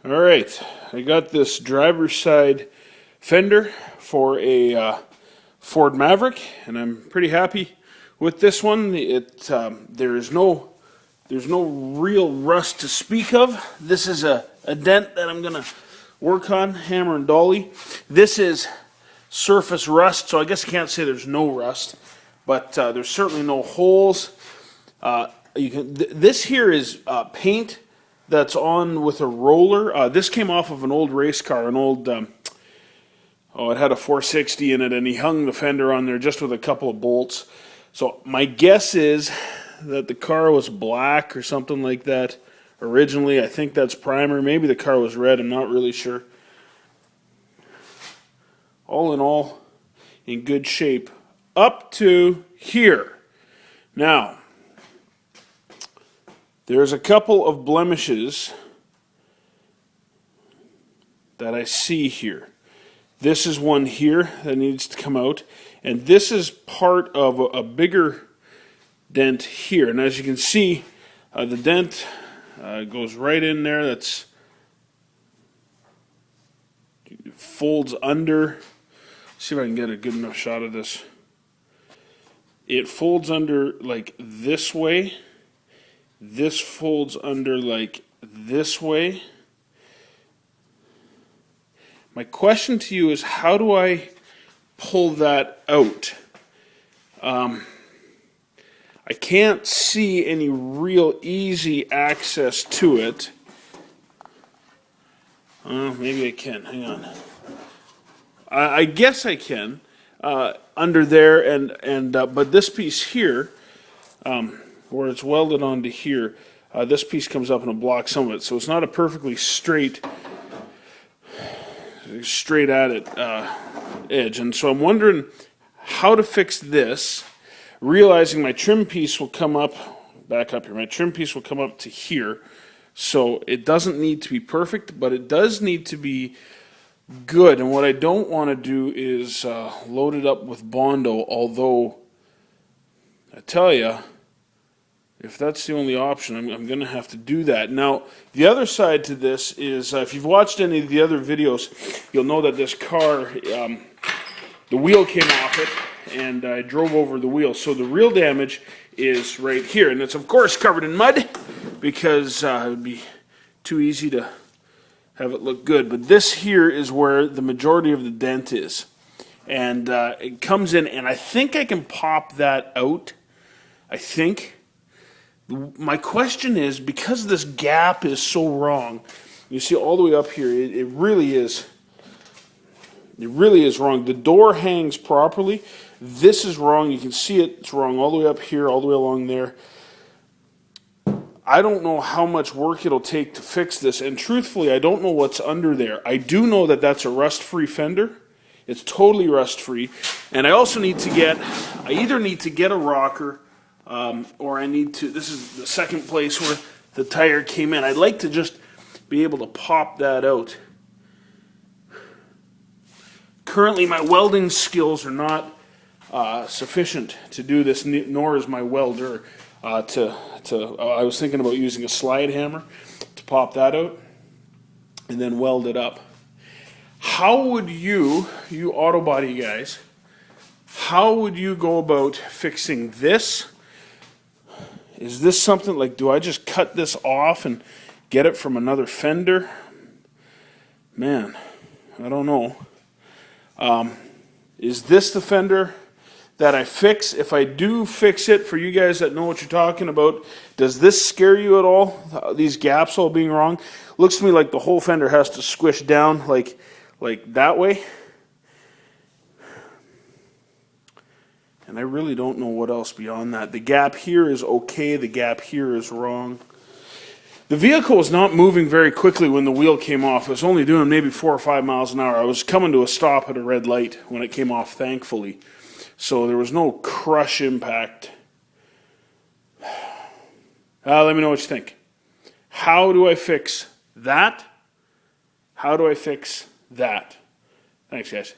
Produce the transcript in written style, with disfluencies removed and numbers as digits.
All right, I got this driver's side fender for a Ford Maverick, and I'm pretty happy with this one. There's no real rust to speak of. This is a dent that I'm gonna work on, hammer and dolly. This is surface rust, so I guess I can't say there's no rust, but there's certainly no holes. This here is paint that's on with a roller. This came off of an old race car, an old, it had a 460 in it, and he hung the fender on there just with a couple of bolts. So my guess is that the car was black or something like that originally. I think that's primer. Maybe the car was red, I'm not really sure. All in all, in good shape up to here. Now, there's a couple of blemishes that I see here. This is one here that needs to come out, and this is part of a bigger dent here. And as you can see, the dent goes right in there. It folds under. Let's see if I can get a good enough shot of this. It folds under like this way. This folds under like this way. My question to you is, how do I pull that out? I can't see any real easy access to it. Maybe I can. Hang on. I guess I can under there, but this piece here, where it's welded onto here, this piece comes up and it blocks some of it, so it's not a perfectly straight at it edge. And so I'm wondering how to fix this, realizing my trim piece will come up, back up here, my trim piece will come up to here, so it doesn't need to be perfect, but it does need to be good. And what I don't want to do is load it up with Bondo, although I tell you, if that's the only option, I'm going to have to do that. Now, the other side to this is, if you've watched any of the other videos, you'll know that this car, the wheel came off it, and I drove over the wheel. So the real damage is right here, and it's of course covered in mud, because it would be too easy to have it look good. But this here is where the majority of the dent is. And it comes in, and I think I can pop that out. I think. My question is, because this gap is so wrong, you see all the way up here, it really is wrong. The door hangs properly. This is wrong. You can see it's wrong all the way up here, all the way along there. I don't know how much work it'll take to fix this, and truthfully, I don't know what's under there. I do know that that's a rust-free fender. It's totally rust-free, and I also need to either need to get a rocker, or I need to, this is the second place where the tire came in. I'd like to just be able to pop that out. Currently, my welding skills are not sufficient to do this, nor is my welder. I was thinking about using a slide hammer to pop that out and then weld it up. How would you auto body guys, how would you go about fixing this? Is this something like, do I just cut this off and get it from another fender? Man, I don't know. Is this the fender that I fix? If I do fix it, for you guys that know what you're talking about, does this scare you at all? These gaps all being wrong? Looks to me like the whole fender has to squish down like that way. And I really don't know what else beyond that. The gap here is okay, the gap here is wrong. The vehicle was not moving very quickly when the wheel came off. It was only doing maybe 4 or 5 miles an hour. I was coming to a stop at a red light when it came off, thankfully. So there was no crush impact. Let me know what you think. How do I fix that? How do I fix that? Thanks, guys.